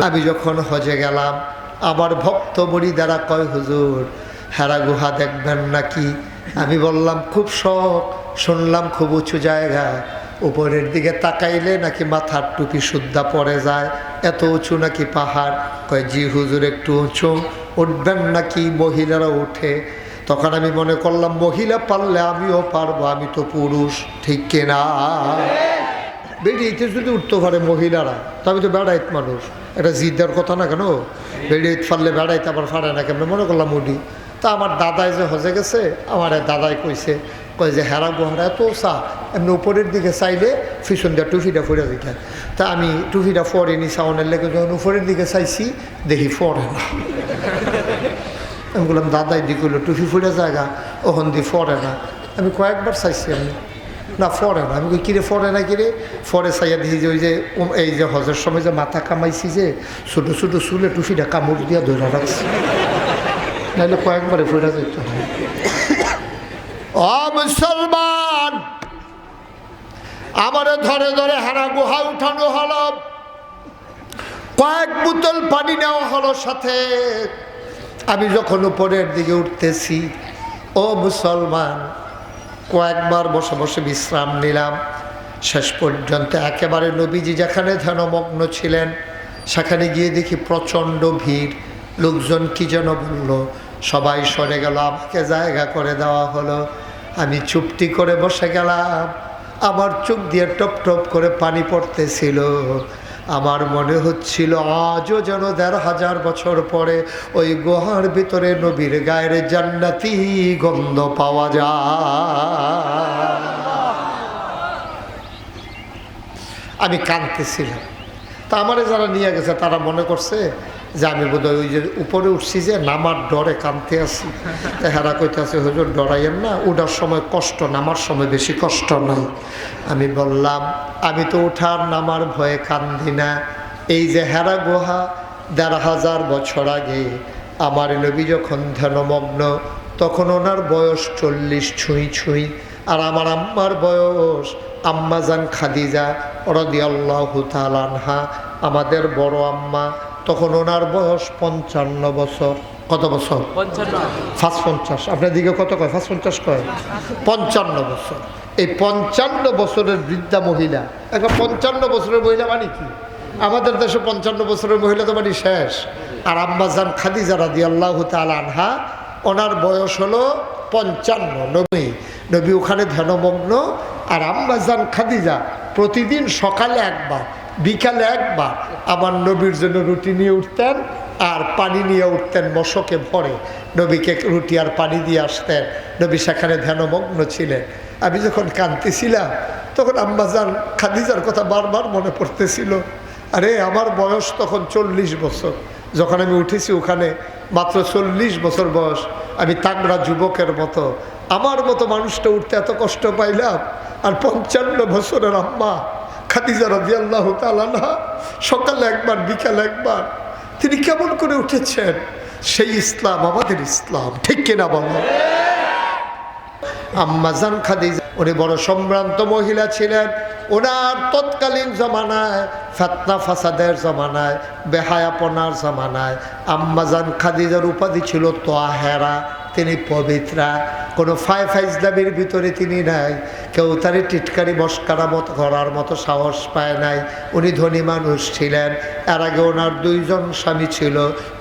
আমি যখন হজে গেলাম, আমার ভক্ত মুরিদারা কয়, হুজুর হেরা গুহা দেখবেন নাকি? আমি বললাম খুব শখ, শুনলাম খুব উঁচু জায়গা, উপরের দিকে তাকাইলে নাকি মাথার টুপি সুদ্ধা পড়ে যায়, এত উঁচু নাকি পাহাড়। কয় জি হুজুর একটু উঁচু, উঠবেন নাকি? মহিলারা উঠে। তখন আমি মনে করলাম মহিলা পারলে আমিও পারবো, আমি তো পুরুষ, ঠিক কিনা? বেরিয়েতে যদি উঠতে পারে মহিলারা, তো আমি তো বেড়াইত মানুষ, এটা জিদ্দার কথা না কেন? বেরিয়ে পারলে বেড়াইতে আবার পারে না কেমন? মনে করলাম উঠি। তা আমার দাদাই যে হজে গেছে, আমার দাদাই কইছে, কয় যে হেরা গোহারা এত চা, এমনি উপরের দিকে চাইলে পিছন দিয়ে টুফিটা ফুরে দিতে। তা আমি টুফিটা ফরেনি সাউনের লেগে, যখন উপরের দিকে চাইছি দেখি ফরে না। আমি বললাম দাদাই দি করলো টুফি ফুরে জায়গা, ওখান দিয়ে ফরে না। আমি কয়েকবার চাইছি, আমি না ফরে না। আমি কই কিরে ফরে না কিরে? ফরে চাইয়া দেখি যে ওই যে এই যে হজের সময় যে মাথা কামাইছি যে ছোটো ছোটো চুলে টুফিটা কামড় দিয়া ধরে রাখছি, নাহলে কয়েকবারে ফিরে যেত। ও মুসলমান, আমারে ধরে ধরে হেরা গুহা উঠানো হলো, কয়েক বোতল পানি নেওয়া হলো সাথে। আমি যখন উপরের দিকে উঠতেছি, ও মুসলমান, কয়েকবার বসে বসে বিশ্রাম নিলাম। শেষ পর্যন্ত একেবারে নবীজি যেখানে ধ্যানমগ্ন ছিলেন সেখানে গিয়ে দেখি প্রচণ্ড ভিড়, লোকজন কি যেন বলল, সবাই সরে গেল, আমাকে জায়গা করে দেওয়া হলো। আমি চুপটি করে বসে গেলাম, আমার চোখ দিয়ে টপ টপ করে পানি পড়তেছিল। আমার মনে হচ্ছিল আজও যেন ১,৫০০ বছর পরে ওই গুহার ভিতরে নবীর গায়ের জান্নাতি গন্ধ পাওয়া যায়। আমি কাঁদতেছিলাম। তা আমারে যারা নিয়ে গেছে তারা মনে করছে যে আমি বোধহয় ওই যে উপরে উঠছি যে নামার ডরে কাঁদতে আছি। হেরা কইতে আছে হুজুর ডরাইয়েন না, উঠার সময় কষ্ট, নামার সময় বেশি কষ্ট নাই। আমি বললাম আমি তো উঠার নামার ভয়ে কান্দি না। এই যে হেরা গুহা ১,৫০০ বছর আগে আমার নবী যখন ধ্যানমগ্ন, তখন ওনার বয়স ৪০ ছুঁই ছুঁই, আর আমার আম্মার বয়স, আম্মাজান খাদিজা রাদিয়াল্লাহু তাআলা আনহা, আমাদের বড় আম্মা, তখন ওনার বয়স ৫৫ বছর। কত বছর? ৫৫। আপনার দিকে কত কয়? ৫৫ কয়? ৫৫ বছর। এই ৫৫ বছরের বৃদ্ধা মহিলা, এখন ৫৫ বছরের মহিলা মানে কি? আমাদের দেশে ৫৫ বছরের মহিলা তো মানে শেষ। আর আম্মাজান খাদিজা রাদিয়াল্লাহু তাআলা আনহা, ওনার বয়স হলো ৫৫। নবী ওখানে ধ্যানমগ্ন, আর আম্মাজান খাদিজা প্রতিদিন সকালে একবার বিকালে একবার আমার নবীর জন্য রুটি নিয়ে উঠতেন আর পানি নিয়ে উঠতেন মশকে ভরে, নবীকে রুটি আর পানি দিয়ে আসতেন। নবী সেখানে ধ্যানমগ্ন ছিলেন। আমি যখন কাঁদতেছিলাম তখন আম্মাজান খাদিজার কথা বারবার মনে পড়তেছিল। আরে আমার বয়স তখন ৪০ বছর, যখন আমি উঠেছি ওখানে মাত্র ৪০ বছর বয়স। আমি তাগড়া যুবকের মতো, আমার মতো মানুষটা উঠতে এত কষ্ট পাইলাম। আর ৫৫ বছরের আম্মা খাদিজা রাদিয়াল্লাহু তাআলা আনহা সকালে একবার বিকালে একবার, তিনি কেমন করে উঠেছেন? সেই ইসলাম আমাদের ইসলাম, ঠিক কিনা বলো? আম্মাজান খাদিজা উনি বড় সম্ভ্রান্ত মহিলা ছিলেন। ওনার তৎকালীন জমানায়, ফিতনা ফাসাদের জমানায়, বেহায়াপনার জমানায় আম্মাজান খাদিজার উপাধি ছিল তাহেরা, তিনি পবিত্রা। কোনো ফাইজলামির ভিতরে তিনি নাই, কেউ তার টিটকারি মস্কারা মতো করার মতো সাহস পায় নাই। উনি ধনী মানুষ ছিলেন। এর আগে ওনার 2 জন স্বামী ছিল,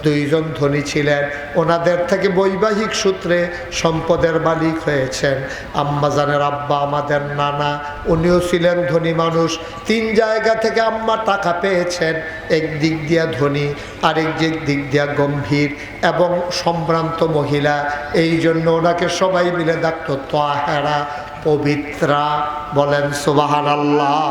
2 জন ধনী ছিলেন। ওনাদের থেকে বৈবাহিক সূত্রে সম্পদের মালিক হয়েছেন। আম্মাজানের আব্বা আমাদের নানা, উনিও ছিলেন ধনী মানুষ। 3 জায়গা থেকে আম্মা টাকা পেয়েছেন, এক দিক দিয়া ধনী, আরেক দিক দিয়া গম্ভীর এবং সম্ভ্রান্ত মহিলা। এই জন্য ওনাকে সবাই মিলে ডাকতো তাহেরা, পবিত্রা। বলেন সুবহানাল্লাহ।